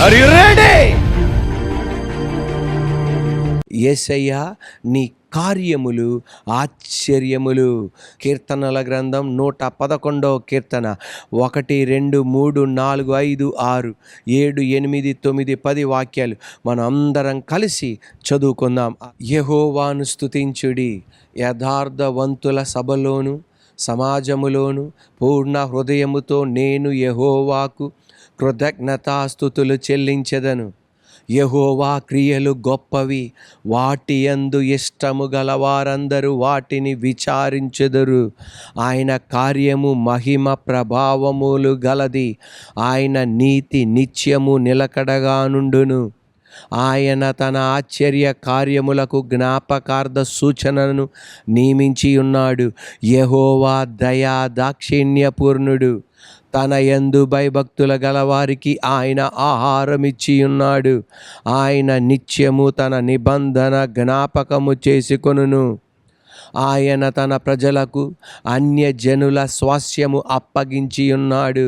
Are you ready? యేసయ్యా నీ కార్యములు ఆశ్చర్యములు. కీర్తనల గ్రంథం 111వ కీర్తన 1, 2, 3, 4, 5, 6, 7, 8, 9, 10 వాక్యాలు మనం అందరం కలిసి చదువుకుందాం. యెహోవాను స్తుతించుడి, యథార్థవంతుల సభలోను సమాజములోను పూర్ణ హృదయముతో నేను యెహోవాకు కృతజ్ఞతాస్తుతులు చెల్లించెదను. యెహోవా క్రియలు గొప్పవి, వాటి యందు ఇష్టము గలవారందరూ వాటిని విచారించెదరు. ఆయన కార్యము మహిమ ప్రభావములు గలది, ఆయన నీతి నిత్యము నిలకడగా నుండును. ఆయన తన ఆశ్చర్య కార్యములకు జ్ఞాపకార్థ సూచనను నియమించి ఉన్నాడు. యెహోవా దయా దాక్షిణ్యపూర్ణుడు, తన యందు భయభక్తుల గలవారికి ఆయన ఆహారమిచ్చి ఉన్నాడు. ఆయన నిత్యము తన నిబంధన జ్ఞాపకము చేసుకొనును. ఆయన తన ప్రజలకు అన్యజనుల స్వాస్యము అప్పగించి ఉన్నాడు.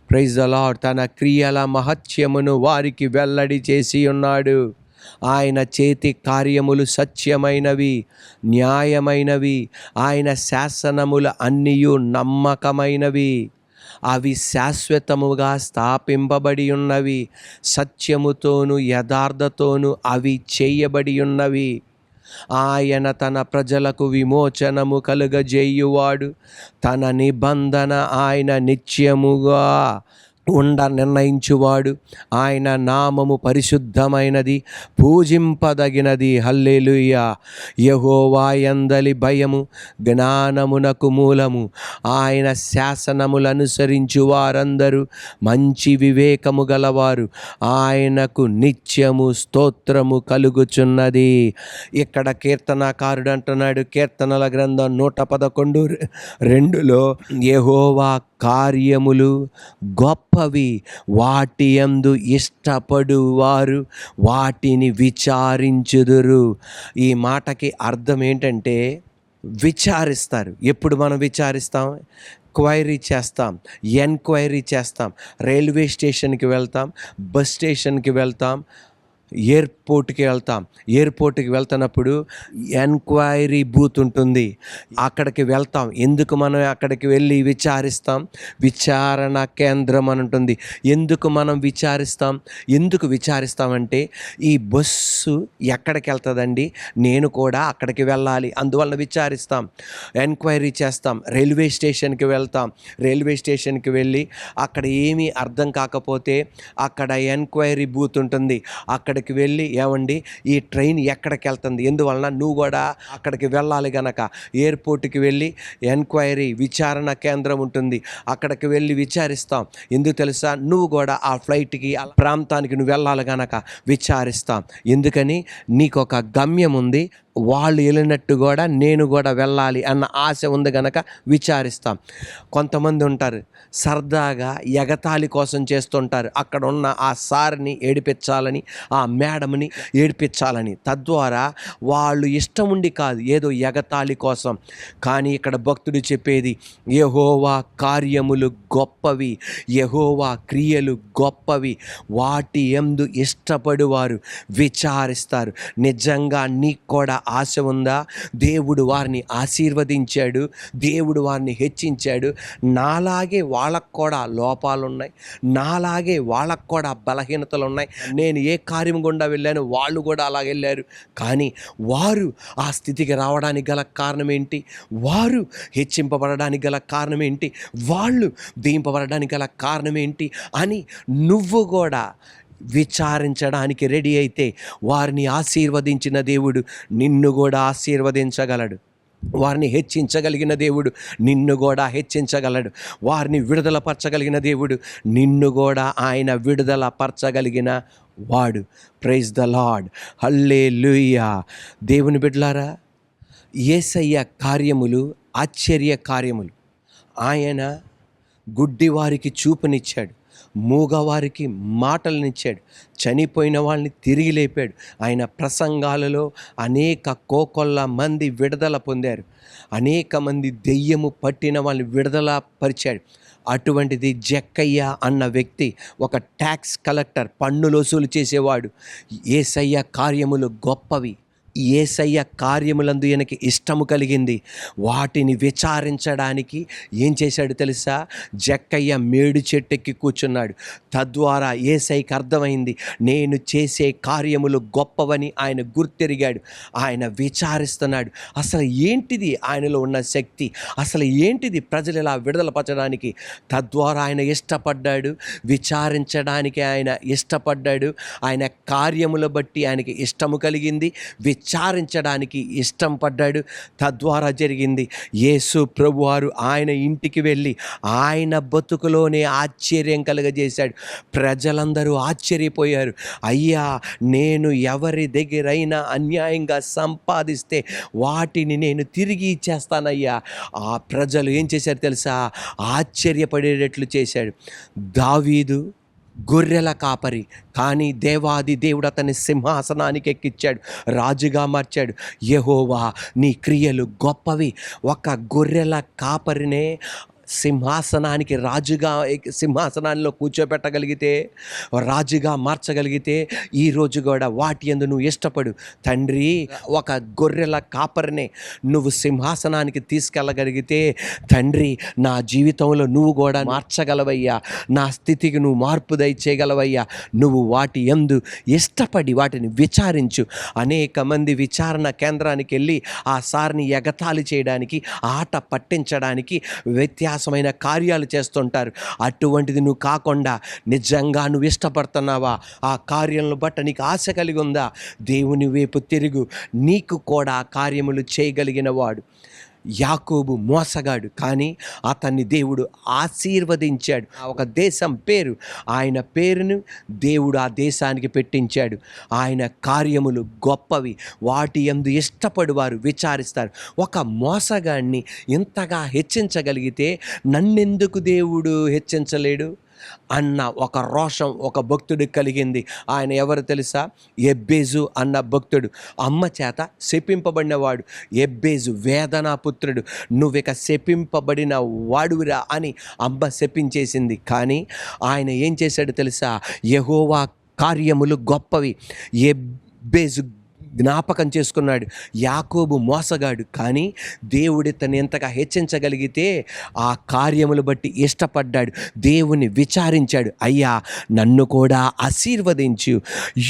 Praise the lord. తన క్రియల మహత్యమును వారికి వెల్లడి చేసి ఉన్నాడు. ఆయన చేతి కార్యములు సత్యమైనవి, న్యాయమైనవి. ఆయన శాసనముల అన్నియు నమ్మకమైనవి. అవి శాశ్వతముగా స్థాపింపబడి ఉన్నవి. సత్యముతోను యథార్థతోను అవి చేయబడి ఉన్నవి. ఆయన తన ప్రజలకు విమోచనము కలుగజేయువాడు. తన నిబంధన ఆయన నిత్యముగా నిర్ణయించువాడు. ఆయన నామము పరిశుద్ధమైనది, పూజింపదగినది. హల్లెలూయా. యెహోవా యందలి భయము జ్ఞానమునకు మూలము. ఆయన శాసనములు అనుసరించు వారందరూ మంచి వివేకము గలవారు. ఆయనకు నిత్యము స్తోత్రము కలుగుచున్నది. ఇక్కడ కీర్తనాకారుడు అంటున్నాడు, కీర్తనల గ్రంథం 111:2లో యెహోవా కార్యములు గొప్పవి, వాటి యందు ఇష్టపడు వారు వాటిని విచారించుదురు. ఈ మాటకి అర్థం ఏంటంటే విచారిస్తారు. ఎప్పుడు మనం విచారిస్తాం? క్వైరీ చేస్తాం, ఎన్క్వైరీ చేస్తాం. రైల్వే స్టేషన్కి వెళ్తాం, బస్ స్టేషన్కి వెళ్తాం, ఎయిర్పోర్ట్కి వెళ్తాం. ఎయిర్పోర్ట్కి వెళ్తున్నప్పుడు ఎన్క్వైరీ బూత్ ఉంటుంది, అక్కడికి వెళ్తాం. ఎందుకు మనం అక్కడికి వెళ్ళి విచారిస్తాం? విచారణ కేంద్రం అని ఉంటుంది. ఎందుకు మనం విచారిస్తాం? ఎందుకు విచారిస్తామంటే ఈ బస్సు ఎక్కడికి వెళ్తుందండి, నేను కూడా అక్కడికి వెళ్ళాలి, అందువలన విచారిస్తాం, ఎన్క్వైరీ చేస్తాం. రైల్వే స్టేషన్కి వెళ్తాం. రైల్వే స్టేషన్కి వెళ్ళి అక్కడ ఏమీ అర్థం కాకపోతే అక్కడ ఎన్క్వైరీ బూత్ ఉంటుంది. అక్కడికి వెళ్ళి, ఏమండి ఈ ట్రైన్ ఎక్కడికి వెళ్తుంది, ఎందువలన నువ్వు కూడా అక్కడికి వెళ్ళాలి గనక ఎయిర్పోర్ట్కి వెళ్ళి ఎన్క్వైరీ విచారణ కేంద్రం ఉంటుంది, అక్కడికి వెళ్ళి విచారిస్తాం. ఎందుకు తెలుసా? నువ్వు కూడా ఆ ఫ్లైట్కి ఆ ప్రాంతానికి నువ్వు వెళ్ళాలి గనక విచారిస్తాం. ఎందుకని? నీకు ఒక గమ్యం ఉంది, వాళ్ళు వెళ్ళినట్టు కూడా నేను కూడా వెళ్ళాలి అన్న ఆశ ఉంది గనక విచారిస్తాం. కొంతమంది ఉంటారు సరదాగా ఎగతాళి కోసం చేస్తుంటారు. అక్కడ ఉన్న ఆ సార్ని ఏడిపించాలని, ఆ మేడంని ఏడిపించాలని, తద్వారా వాళ్ళు ఇష్టం ఉండి కాదు, ఏదో ఎగతాళి కోసం. కానీ ఇక్కడ భక్తుడు చెప్పేది, యెహోవా కార్యములు గొప్పవి, యెహోవా క్రియలు గొప్పవి, వాటి యందు ఇష్టపడువారు విచారిస్తారు. నిజంగా నీకు కూడా ఆశ ఉందా? దేవుడు వారిని ఆశీర్వదించాడు, దేవుడు వారిని హెచ్చించాడు. నాలాగే వాళ్ళకు కూడా లోపాలు ఉన్నాయి, నాలాగే వాళ్ళకు కూడా బలహీనతలు ఉన్నాయి. నేను ఏ కార్యం గుండా వెళ్ళాను, వాళ్ళు కూడా అలా వెళ్ళారు. కానీ వారు ఆ స్థితికి రావడానికి గల కారణం ఏంటి? వారు హెచ్చింపబడడానికి గల కారణం ఏంటి? వాళ్ళు దీంపబడడానికి గల కారణం ఏంటి అని నువ్వు కూడా విచారించడానికి రెడీ అయితే వారిని ఆశీర్వదించిన దేవుడు నిన్ను కూడా ఆశీర్వదించగలడు. వారిని హెచ్చించగలిగిన దేవుడు నిన్ను కూడా హెచ్చించగలడు. వారిని విడుదలపరచగలిగిన దేవుడు నిన్ను కూడా ఆయన విడుదలపరచగలిగిన వాడు. Praise the lord. హల్లెలూయా. దేవుని బిడ్డలారా, యేసయ్య కార్యములు ఆశ్చర్య కార్యములు. ఆయన గుడ్డివారికి చూపునిచ్చాడు, మూగవారికి మాటలనిచ్చాడు, చనిపోయిన వాళ్ళని తిరిగి లేపాడు. ఆయన ప్రసంగాలలో అనేక కోకొల్ల మంది విడుదల పొందారు, అనేక మంది దెయ్యము పట్టిన వాళ్ళని విడుదల పరిచాడు. అటువంటిది జక్కయ్య అన్న వ్యక్తి ఒక ట్యాక్స్ కలెక్టర్, పన్నులు వసూలు చేసేవాడు. యేసయ్య కార్యములు గొప్పవి, యేసయ్య కార్యములందు ఈయనకి ఇష్టము కలిగింది. వాటిని విచారించడానికి ఏం చేశాడు తెలుసా? జక్కయ్య మేడు చెట్టెక్కి కూర్చున్నాడు. తద్వారా యేసయ్యకి అర్థమైంది, నేను చేసే కార్యములు గొప్పవని ఆయన గుర్తెరిగాడు. ఆయన విచారిస్తున్నాడు, అసలు ఏంటిది ఆయనలో ఉన్న శక్తి, అసలు ఏంటిది ప్రజలు ఇలా విడుదలపరచడానికి. తద్వారా ఆయన ఇష్టపడ్డాడు, విచారించడానికి ఆయన ఇష్టపడ్డాడు. ఆయన కార్యముల బట్టి ఆయనకి ఇష్టము కలిగింది, విచారించడానికి ఇష్టం పడ్డాడు. తద్వారా జరిగింది, యేసు ప్రభువారు ఆయన ఇంటికి వెళ్ళి ఆయన బతుకులోనే ఆశ్చర్యం కలుగజేశాడు. ప్రజలందరూ ఆశ్చర్యపోయారు. అయ్యా, నేను ఎవరి దగ్గరైనా అన్యాయంగా సంపాదిస్తే వాటిని నేను తిరిగి ఇచ్చేస్తానయ్యా. ఆ ప్రజలు ఏం చేశారు తెలుసా? ఆశ్చర్యపడేటట్లు చేశాడు. దావీదు గొర్రెల కాపరి, కానీ దేవాది దేవుడు అతన్ని సింహాసనానికి ఎక్కించాడు, రాజుగా మార్చాడు. యెహోవా, నీ క్రియలు గొప్పవి. ఒక గొర్రెల కాపరినే సింహాసనానికి సింహాసనాల్లో కూర్చోబెట్టగలిగితే, రాజుగా మార్చగలిగితే, ఈరోజు కూడా వాటి యందు నువ్వు ఇష్టపడు. తండ్రి, ఒక గొర్రెల కాపరినే నువ్వు సింహాసనానికి తీసుకెళ్ళగలిగితే, తండ్రి, నా జీవితంలో నువ్వు కూడా మార్చగలవయ్యా, నా స్థితికి నువ్వు మార్పు దయచేయగలవయ్యా. నువ్వు వాటి యందు ఇష్టపడి వాటిని విచారించు. అనేక మంది విచారణ కేంద్రానికి వెళ్ళి ఆ సార్ని ఎగతాళి చేయడానికి, ఆట పట్టించడానికి వ్యత్యాసమైన కార్యాలు చేస్తుంటారు. అటువంటిది నువ్వు కాకుండా నిజంగా నువ్వు ఇష్టపడుతున్నావా? ఆ కార్యాలను బట్టి నీకు ఆశ కలిగి ఉందా? దేవుని వైపు తిరుగు. నీకు కూడా కార్యములు చేయగలిగిన వాడు. యాకోబు మోసగాడు, కానీ అతన్ని దేవుడు ఆశీర్వదించాడు. ఒక దేశం పేరు, ఆయన పేరును దేవుడు ఆ దేశానికి పెట్టించాడు. ఆయన కార్యములు గొప్పవి, వాటి యందు ఇష్టపడి వారు విచారిస్తారు. ఒక మోసగాడిని ఇంతగా హెచ్చించగలిగితే నన్నెందుకు దేవుడు హెచ్చించలేడు అన్న ఒక రోషం ఒక భక్తుడికి కలిగింది. ఆయన ఎవరు తెలుసా? ఎబ్బేజు అన్న భక్తుడు, అమ్మ చేత శపింపబడినవాడు. ఎబ్బేజు వేదనాపుత్రుడు. నువ్విక శపింపబడిన వాడురా అని అమ్మ శపించేసింది. కానీ ఆయన ఏం చేశాడు తెలుసా? యెహోవా కార్యములు గొప్పవి. ఎబ్బేజు జ్ఞాపకం చేసుకున్నాడు. యాకోబు మోసగాడు, కానీ దేవుడి తను ఎంతగా హెచ్చించగలిగితే ఆ కార్యములు బట్టి ఇష్టపడ్డాడు, దేవుని విచారించాడు. అయ్యా, నన్ను కూడా ఆశీర్వదించు.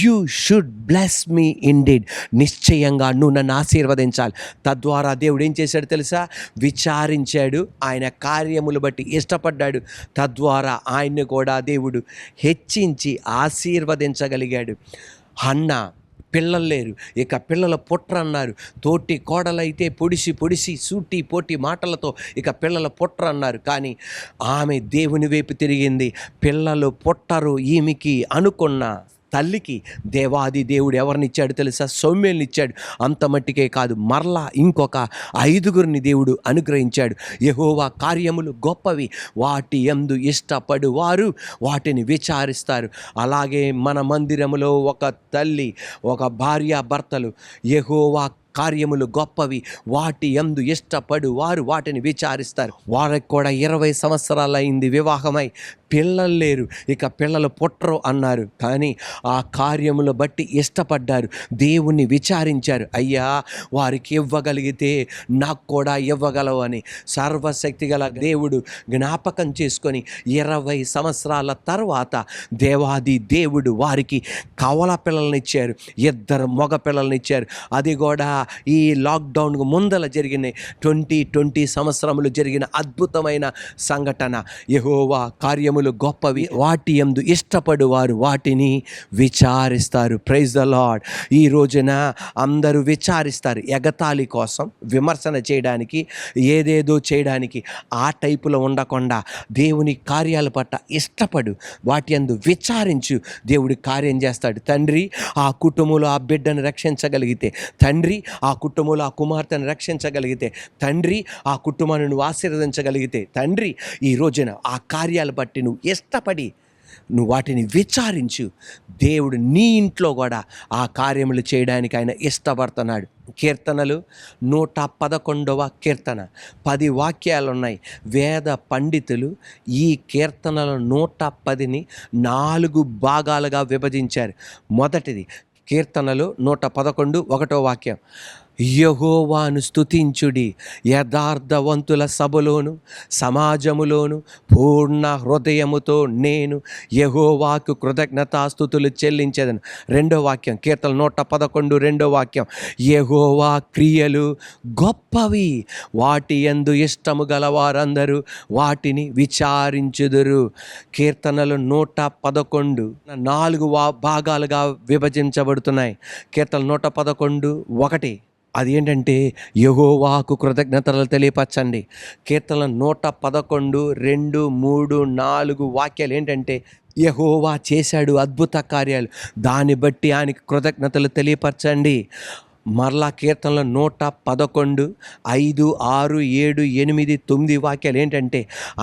You should bless me indeed. నిశ్చయంగా నువ్వు నన్ను ఆశీర్వదించాలి. తద్వారా దేవుడు ఏం చేశాడు తెలుసా? విచారించాడు, ఆయన కార్యములు బట్టి ఇష్టపడ్డాడు. తద్వారా ఆయన్ని కూడా దేవుడు హెచ్చించి ఆశీర్వదించగలిగాడు. హన్నా పిల్లలు లేరు, ఇక పిల్లల పుట్ర అన్నారు. తోటి కోడలైతే పొడిసి సూటి పోటి మాటలతో ఇక పిల్లల పుట్ర అన్నారు. కానీ ఆమె దేవుని వైపు తిరిగింది. పిల్లలు పుట్టరు ఈమెకి అనుకున్న తల్లికి దేవాది దేవుడు ఎవరినిచ్చాడు తెలుసా? సౌమ్యుల్నిచ్చాడు. అంత మట్టికే కాదు, మరలా ఇంకొక 5గురిని దేవుడు అనుగ్రహించాడు. యెహోవా కార్యములు గొప్పవి, వాటి యందు ఇష్టపడు వారు వాటిని విచారిస్తారు. అలాగే మన మందిరములో ఒక తల్లి, ఒక భార్య భర్తలు, యెహోవా కార్యములు గొప్పవి, వాటి యందు ఇష్టపడు వారు వాటిని విచారిస్తారు. వారికి కూడా 20 సంవత్సరాలైంది వివాహమై, పిల్లలు లేరు, ఇక పిల్లలు పుట్టరు అన్నారు. కానీ ఆ కార్యములు బట్టి ఇష్టపడ్డారు, దేవుణ్ణి విచారించారు. అయ్యా, వారికి ఇవ్వగలిగితే నాకు కూడా ఇవ్వగలవు అని సర్వశక్తి గల దేవుడు జ్ఞాపకం చేసుకొని 20 సంవత్సరాల తర్వాత దేవాది దేవుడు వారికి కవల పిల్లలనిచ్చారు, 2 మగ పిల్లలనిచ్చారు. అది కూడా ఈ లాక్డౌన్కు ముందల జరిగిన 2020 సంవత్సరములు జరిగిన అద్భుతమైన సంఘటన. యెహోవా కార్యములు గొప్పవి, వాటి యందు ఇష్టపడు వారు వాటిని విచారిస్తారు. Praise the lord. ఈ రోజున అందరూ విచారిస్తారు, ఎగతాళి కోసం, విమర్శన చేయడానికి, ఏదేదో చేయడానికి. ఆ టైపులో ఉండకుండా దేవుని కార్యాల పట్ల ఇష్టపడు, వాటి యందు విచారించు, దేవుడి కార్యం చేస్తాడు. తండ్రి ఆ కుటుంబంలో ఆ బిడ్డను రక్షించగలిగితే, తండ్రి ఆ కుటుంబంలో ఆ కుమార్తెను రక్షించగలిగితే, తండ్రి ఆ కుటుంబాన్ని నువ్వు ఆశీర్వదించగలిగితే, తండ్రి ఈ రోజున ఆ కార్యాలు బట్టి నువ్వు ఇష్టపడి నువ్వు వాటిని విచారించు. దేవుడు నీ ఇంట్లో కూడా ఆ కార్యములు చేయడానికి ఆయన ఇష్టపడుతున్నాడు. కీర్తనలు 111వ కీర్తన 10 వాక్యాలు ఉన్నాయి. వేద పండితులు ఈ కీర్తనల 110ని 4 భాగాలుగా విభజించారు. మొదటిది కీర్తనలు 111 1వ వాక్యం, యెహోవాను స్తుతించుడి, యథార్థవంతుల సభలోను సమాజములోను పూర్ణ హృదయముతో నేను యెహోవాకు కృతజ్ఞతాస్తుతులు చెల్లించేదను. 2వ వాక్యం కీర్తన 111 2వ వాక్యం, యెహోవా క్రియలు గొప్పవి, వాటి యందు ఇష్టము గలవారందరూ వాటిని విచారించుదురు. కీర్తనలు 111 4 భాగాలుగా విభజించబడుతున్నాయి. కీర్తన 111 1 అది ఏంటంటే యెహోవాకు కృతజ్ఞతలు తెలియపరచండి. కీర్తన 111 2 3 4 వాక్యాలు ఏంటంటే యెహోవా చేశాడు అద్భుత కార్యాలు, దాన్ని బట్టి ఆయనకి కృతజ్ఞతలు తెలియపరచండి. మరలా కీర్తనలో 111 5 6 7 8 9 వాక్యాలు ఏంటంటే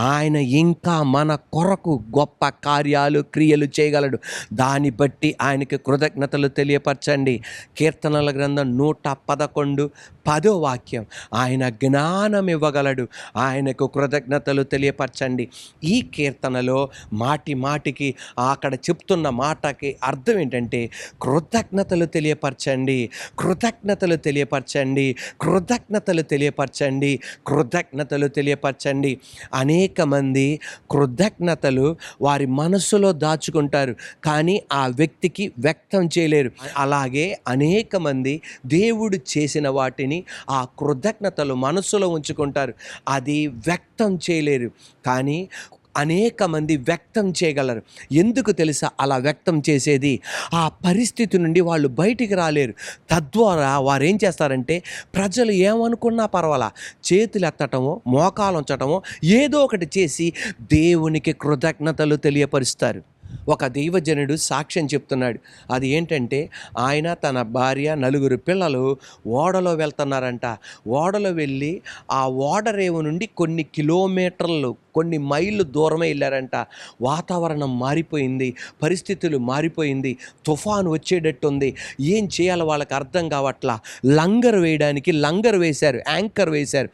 ఆయన ఇంకా మన కొరకు గొప్ప కార్యాలు క్రియలు చేయగలడు, దాన్ని బట్టి ఆయనకి కృతజ్ఞతలు తెలియపరచండి. కీర్తనల గ్రంథం 111 10వ వాక్యం, ఆయన జ్ఞానం ఇవ్వగలడు, ఆయనకు కృతజ్ఞతలు తెలియపరచండి. ఈ కీర్తనలో మాటి మాటికి అక్కడ చెప్తున్న మాటకి అర్థం ఏంటంటే కృతజ్ఞతలు తెలియపరచండి, కృతజ్ఞతలు తెలియపరచండి, కృతజ్ఞతలు తెలియపరచండి, కృతజ్ఞతలు తెలియపరచండి. అనేక మంది కృతజ్ఞతలు వారి మనస్సులో దాచుకుంటారు, కానీ ఆ వ్యక్తికి వ్యక్తం చేయలేరు. అలాగే అనేక మంది దేవుడు చేసిన వాటిని ఆ కృతజ్ఞతలు మనస్సులో ఉంచుకుంటారు, అది వ్యక్తం చేయలేరు. కానీ అనేక మంది వ్యక్తం చేయగలరు. ఎందుకు తెలుసా అలా వ్యక్తం చేసేది? ఆ పరిస్థితి నుండి వాళ్ళు బయటికి రాలేరు. తద్వారా వారు ఏం చేస్తారంటే ప్రజలు ఏమనుకున్నా పర్వాలా చేతులు ఎత్తటమో మోకాలు ఉంచటమో ఏదో ఒకటి చేసి దేవునికి కృతజ్ఞతలు తెలియపరుస్తారు. ఒక దైవజనుడు సాక్ష్యం చెప్తున్నాడు. అది ఏంటంటే ఆయన తన భార్య 4 పిల్లలు ఓడలో వెళ్తున్నారంట. ఓడలో వెళ్ళి ఆ ఓడరేవు నుండి కొన్ని కిలోమీటర్లు కొన్ని మైళ్ళు దూరమే వెళ్ళారంట. వాతావరణం మారిపోయింది, పరిస్థితులు మారిపోయింది, తుఫాను వచ్చేటట్టుంది. ఏం చేయాలో వాళ్ళకి అర్థం కావట్లా. లంగర్ వేయడానికి లంగర్ వేశారు, యాంకర్ వేశారు.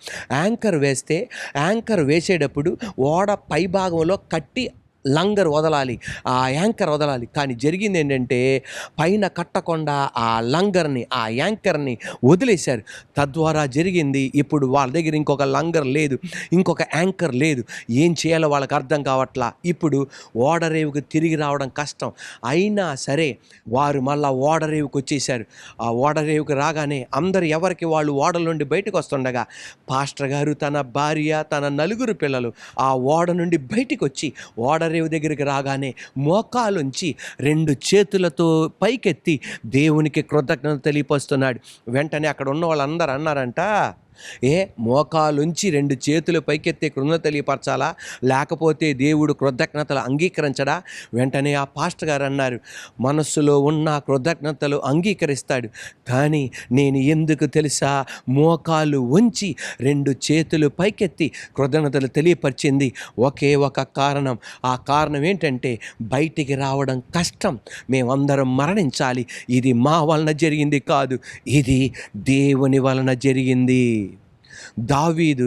యాంకర్ వేసేటప్పుడు ఓడ పై భాగంలో కట్టి లంగర్ వదలాలి, ఆ యాంకర్ వదలాలి. కానీ జరిగింది ఏంటంటే పైన కట్టకుండా ఆ లంగర్ని ఆ యాంకర్ని వదిలేశారు. తద్వారా జరిగింది ఇప్పుడు వాళ్ళ దగ్గర ఇంకొక లంగర్ లేదు, ఇంకొక యాంకర్ లేదు. ఏం చేయాలో వాళ్ళకి అర్థం కావట్లా. ఇప్పుడు ఓడరేవుకి తిరిగి రావడం కష్టం. అయినా సరే వారు మళ్ళా ఓడరేవుకి వచ్చేసారు. ఆ ఓడరేవుకి రాగానే అందరు ఎవరికి వాళ్ళు ఓడల నుండి బయటకు వస్తుండగా పాస్టర్ గారు తన భార్య తన 4 పిల్లలు ఆ ఓడ నుండి బయటికి వచ్చి ఓడరేవు దగ్గరికి రాగానే మోకాలుంచి 2 చేతులతో పైకెత్తి దేవునికి కృతజ్ఞత తెలియపరుస్తున్నాడు. వెంటనే అక్కడ ఉన్న వాళ్ళందరూ అన్నారంట, మోకాలుంచి 2 చేతులు పైకెత్తే కృతజ్ఞత తెలియపరచాలా, లేకపోతే దేవుడు కృతజ్ఞతలు అంగీకరించడా? వెంటనే ఆ పాస్టర్ గారు అన్నారు, మనస్సులో ఉన్న కృతజ్ఞతలు అంగీకరిస్తాడు, కానీ నేను ఎందుకు తెలుసా మోకాలు ఉంచి 2 చేతులు పైకెత్తి కృతజ్ఞతలు తెలియపరిచింది? ఒకే ఒక కారణం. ఆ కారణం ఏంటంటే బయటికి రావడం కష్టం, మేమందరం మరణించాలి. ఇది మా వలన జరిగింది కాదు, ఇది దేవుని వలన జరిగింది. దావీదు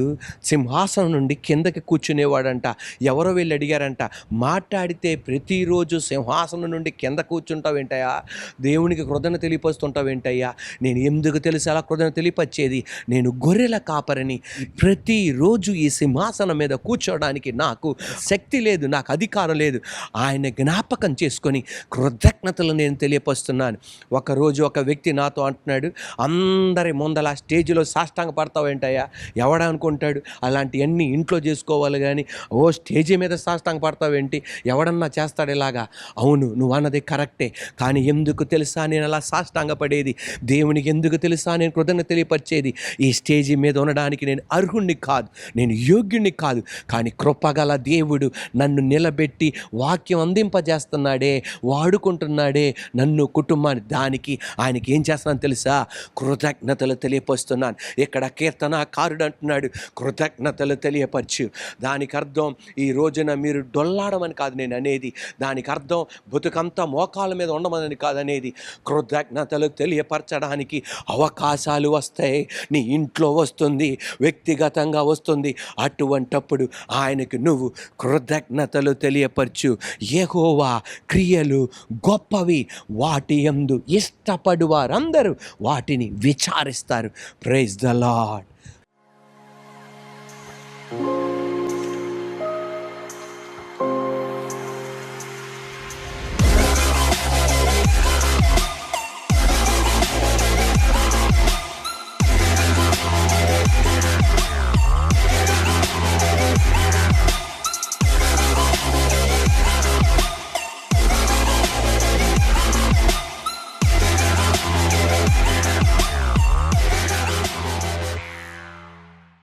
సింహాసనం నుండి కిందకి కూర్చునేవాడంట. ఎవరో వెళ్ళి అడిగారంట, మాట్లాడితే ప్రతిరోజు సింహాసనం నుండి కింద కూర్చుంటావేంటయ్యా, దేవునికి కృతజ్ఞత తెలియపరుస్తుంటావేంటయ్యా? నేను ఎందుకు తెలుసు అలా కృతజ్ఞత తెలియపరిచేది? నేను గొర్రెల కాపరిని. ప్రతిరోజు ఈ సింహాసనం మీద కూర్చోవడానికి నాకు శక్తి లేదు, నాకు అధికారం లేదు. ఆయన జ్ఞాపకం చేసుకొని కృతజ్ఞతలు నేను తెలియపరుస్తున్నాను. ఒకరోజు ఒక వ్యక్తి నాతో అంటున్నాడు, అందరి ముందల స్టేజ్లో సాష్టాంగ పడతావేంటయ్యా? ఎవడనుకుంటాడు అలాంటివన్నీ ఇంట్లో చేసుకోవాలి, కానీ స్టేజీ మీద సాష్టాంగ పడతావేంటి? ఎవడన్నా చేస్తాడు ఇలాగా? అవును, నువ్వు అన్నది కరెక్టే, కానీ ఎందుకు తెలుసా నేను అలా సాష్టాంగ పడేది? దేవునికి ఎందుకు తెలుసా నేను కృతజ్ఞత తెలియపరిచేది? ఈ స్టేజీ మీద ఉండడానికి నేను అర్హుణ్ణి కాదు, నేను యోగ్యుణ్ణి కాదు, కానీ కృపగల దేవుడు నన్ను నిలబెట్టి వాక్యం అందింపజేస్తున్నాడే, వాడుకుంటున్నాడే నన్ను, కుటుంబాన్ని. దానికి ఆయనకి ఏం చేస్తున్నాను తెలుసా? కృతజ్ఞతలు తెలియపరుస్తున్నాను. ఇక్కడ కీర్తన కీర్తనకారుడు అంటున్నాడు, కృతజ్ఞతలు తెలియపరచు. దానికి అర్థం ఈ రోజున మీరు డొల్లాడమని కాదు నేను అనేది. దానికి అర్థం బతుకంతా మోకాల మీద ఉండమని కాదనేది. కృతజ్ఞతలు తెలియపరచడానికి అవకాశాలు వస్తాయి. నీ ఇంట్లో వస్తుంది, వ్యక్తిగతంగా వస్తుంది. అటువంటప్పుడు ఆయనకు నువ్వు కృతజ్ఞతలు తెలియపరచు. యెహోవా క్రియలు గొప్పవి, వాటి యందు ఇష్టపడు వారందరూ వాటిని విచారిస్తారు. Praise the lord.